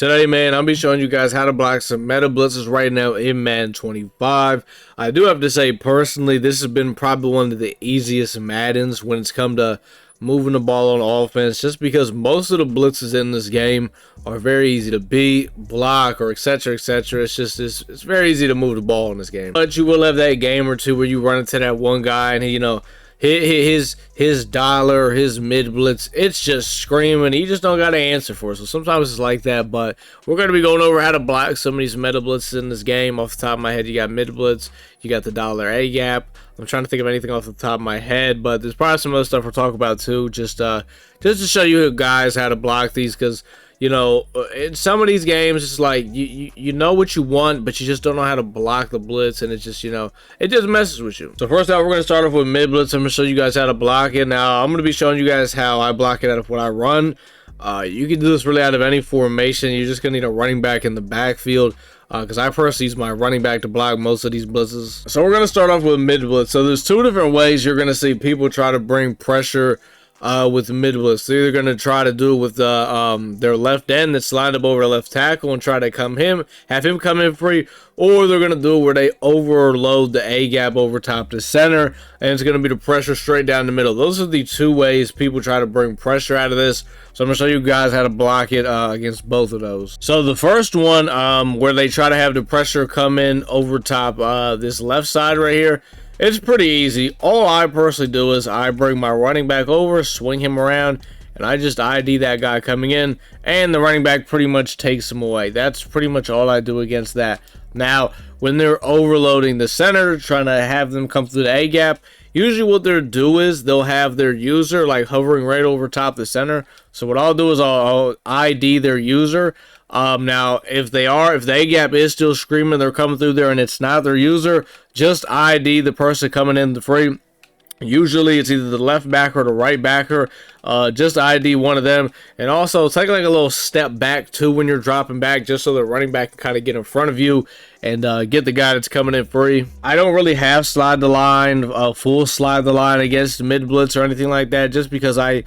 Today, man, I'll be showing you guys how to block some meta blitzes right now in Madden 25. I do have to say, personally, this has been probably one of the easiest Maddens when it's come to moving the ball on offense, just because most of the blitzes in this game are very easy to beat, block, or etc. etc. It's very easy to move the ball in this game. But you will have that game or two where you run into that one guy and his dollar, his mid blitz, it's just screaming. He just don't got an answer for it. So sometimes it's like that. But we're going to be going over how to block some of these meta blitzes in this game. Off the top of my head, you got mid blitz, you got the dollar A gap. I'm trying to think of anything off the top of my head, but there's probably some other stuff we'll talk about too. Just to show you guys how to block these, because you know, in some of these games, it's like you know what you want, but you just don't know how to block the blitz, and it's just, you know, it just messes with you. So first off, we're going to start off with mid blitz. I'm going to show you guys how to block it. Now, I'm going to be showing you guys how I block it out of what I run. You can do this really out of any formation. You're just going to need a running back in the backfield, because I personally use my running back to block most of these blitzes. So we're going to start off with mid blitz. So there's two different ways you're going to see people try to bring pressure with the mid blitz. They're either going to try to do it with their left end that's lined up over the left tackle and try to have him come in free, or they're going to do it where they overload the A gap over top the center, and it's going to be the pressure straight down the middle. Those are the two ways people try to bring pressure out of this. So I'm going to show you guys how to block it against both of those. So the first one, where they try to have the pressure come in over top this left side right here, it's pretty easy. All I personally do is I bring my running back over, swing him around, and I just ID that guy coming in, and the running back pretty much takes him away. That's pretty much all I do against that. Now, when they're overloading the center, trying to have them come through the A gap, usually what they'll do is they'll have their user like hovering right over top the center. So what I'll do is I'll ID their user. Now, if the A gap is still screaming, they're coming through there and it's not their user, just ID the person coming in the free. Usually it's either the left backer or the right backer. Just ID one of them, and also take like a little step back too when you're dropping back, just so the running back can kind of get in front of you and get the guy that's coming in free. I don't really have slide the line, full slide the line against mid blitz or anything like that, just because I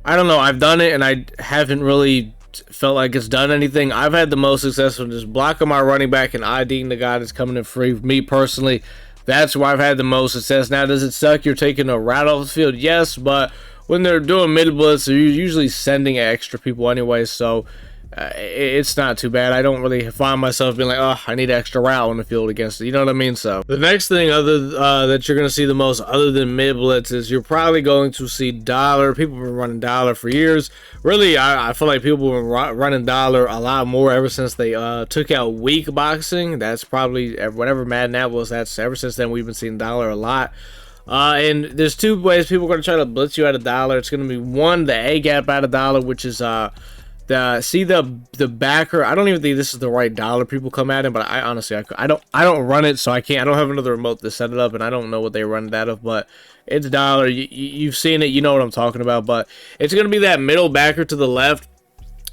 don't know, I've done it and I haven't really felt like it's done anything. I've had the most success with just blocking my running back and IDing the guy that's coming in free. Me personally, that's where I've had the most success. Now, does it suck you're taking a route off the field? Yes, but when they're doing mid blitz, they're usually sending extra people anyway, so it's not too bad. I don't really find myself being like, oh, I need an extra route on the field against it. You know what I mean? So the next thing that you're going to see the most other than mid blitz is you're probably going to see dollar. People have been running dollar for years. Really, I feel like people have been running dollar a lot more ever since they took out weak boxing. That's probably whatever Madden that was. That's ever since then we've been seeing dollar a lot. And there's two ways people are going to try to blitz you out of dollar. It's going to be one, the A gap out of dollar, which is the backer. I don't even think this is the right dollar people come at him, but I honestly I don't run it, so I don't have another remote to set it up, and I don't know what they run it out of, but it's dollar. You've seen it, you know what I'm talking about. But it's gonna be that middle backer to the left.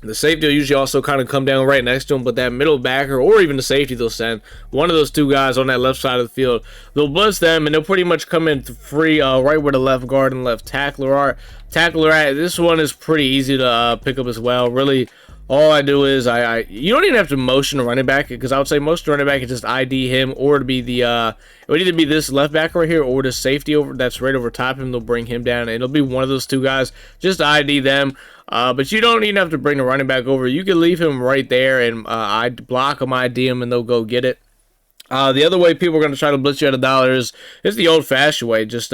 The safety will usually also kind of come down right next to him, but that middle backer or even the safety, they'll send one of those two guys on that left side of the field. They'll blitz them, and they'll pretty much come in free right where the left guard and left tackler are. This one is pretty easy to pick up as well. Really, all I do is you don't even have to motion a running back, because I would say most running back is just ID him, or to be the it would either be this left back right here or the safety over that's right over top him. They'll bring him down, and it'll be one of those two guys. Just ID them. But you don't even have to bring the running back over. You can leave him right there, and I block him, ID him, and they'll go get it. The other way people are going to try to blitz you out of dollar is the old-fashioned way. Just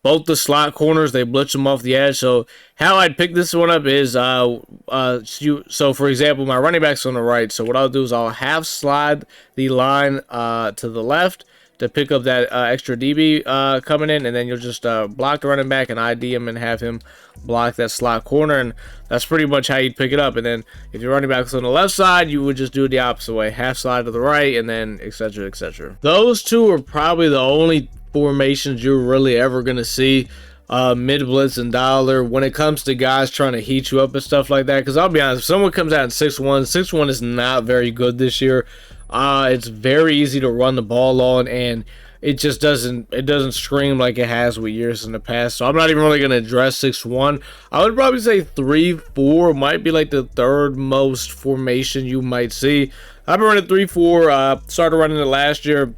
both the slot corners, they blitz them off the edge. So how I'd pick this one up is, so for example, my running back's on the right. So what I'll do is I'll half slide the line to the left to pick up that extra DB coming in, and then you'll just block the running back and ID him and have him block that slot corner, and that's pretty much how you'd pick it up. And then if your running back's on the left side, you would just do it the opposite way, half slide to the right, and then etc. etc. Those two are probably the only formations you're really ever going to see mid blitz and dollar when it comes to guys trying to heat you up and stuff like that. Because I'll be honest, if someone comes out in 6-1 is not very good this year. It's very easy to run the ball on, and it just doesn't scream like it has with years in the past. So I'm not even really going to address 6-1. I would probably say 3-4 might be like the third most formation you might see. I've been running 3-4, started running it last year.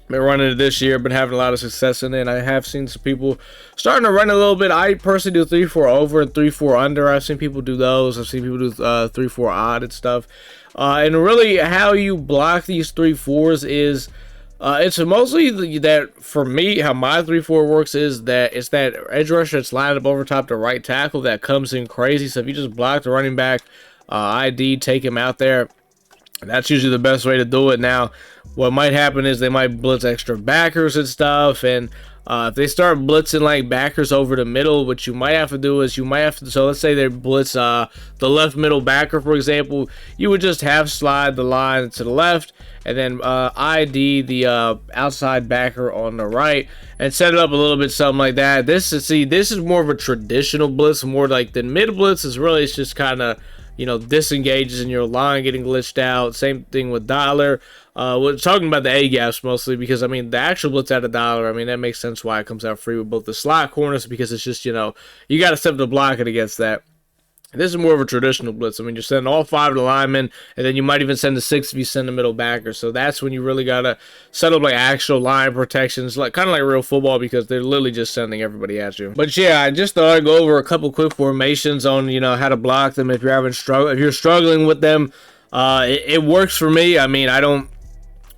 Been running it this year, been having a lot of success in it. And I have seen some people starting to run a little bit. I personally do 3-4 over and 3-4 under. I've seen people do those. I've seen people do 3-4 odd and stuff. And really, how you block these 3-4s is it's mostly that for me. How my 3-4 works is that it's that edge rusher that's lined up over top the right tackle that comes in crazy. So if you just block the running back, ID, take him out there. That's usually the best way to do it. Now, what might happen is they might blitz extra backers and stuff, and if they start blitzing like backers over the middle, what you might have to do is so let's say they blitz the left middle backer, for example, you would just have slide the line to the left, and then ID the outside backer on the right, and set it up a little bit something like that. This is more of a traditional blitz, more like the mid blitz is really, it's just kind of, you know, disengages in your line getting glitched out. Same thing with Dollar. We're talking about the A gaps mostly because, I mean, the actual blitz out of Dollar, I mean, that makes sense why it comes out free with both the slot corners, because it's just, you know, you got to step to block it against that. This is more of a traditional blitz. I mean, you're sending all 5 of the linemen, and then you might even send the 6 if you send the middle backer. So that's when you really got to set up like actual line protections, like kind of like real football, because they're literally just sending everybody at you. But yeah, I just thought I'd go over a couple quick formations on, you know, how to block them if you're struggling with them. It works for me. I mean, I don't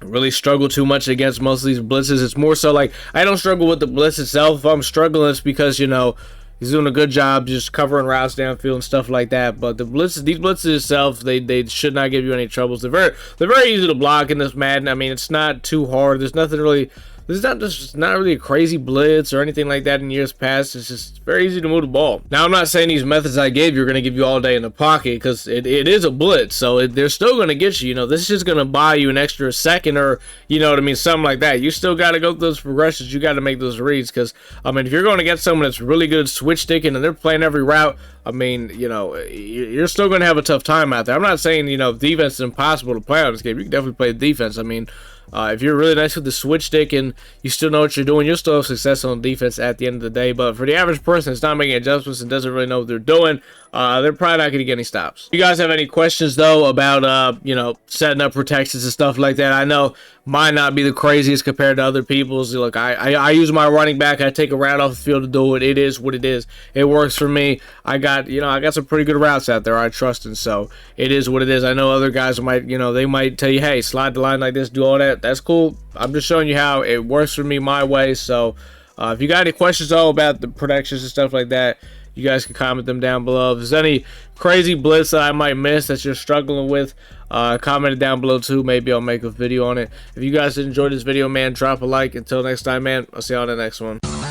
really struggle too much against most of these blitzes. It's more so like I don't struggle with the blitz itself. If I'm struggling, it's because, you know, he's doing a good job just covering routes downfield and stuff like that. But these blitzes itself, they should not give you any troubles. They're very easy to block in this Madden. I mean, it's not too hard. There's nothing really. There's not really a crazy blitz or anything like that in years past. It's just very easy to move the ball. Now, I'm not saying these methods I gave you are going to give you all day in the pocket, because it is a blitz, so they're still going to get you. You know, this is just going to buy you an extra second, or, you know what I mean, something like that. You still got to go through those progressions. You got to make those reads, because, I mean, if you're going to get someone that's really good at switch sticking and they're playing every route, I mean, you know, you're still going to have a tough time out there. I'm not saying, you know, defense is impossible to play on this game. You can definitely play defense. I mean, if you're really nice with the switch stick and you still know what you're doing, you'll still have success on defense at the end of the day. But for the average person that's not making adjustments and doesn't really know what they're doing, they're probably not going to get any stops. If you guys have any questions, though, about, you know, setting up protections and stuff like that, I know might not be the craziest compared to other people's. Look, I use my running back. I take a route off the field to do it. It is what it is. It works for me. I got some pretty good routes out there I trust in, so it is what it is. I know other guys might, you know, they might tell you, hey, slide the line like this, do all that. That's cool. I'm just showing you how it works for me my way. So if you got any questions, though, about the protections and stuff like that, you guys can comment them down below. If there's any crazy blitz that I might miss that you're struggling with, comment it down below too. Maybe I'll make a video on it. If you guys enjoyed this video, man, drop a like. Until next time, man, I'll see you on the next one.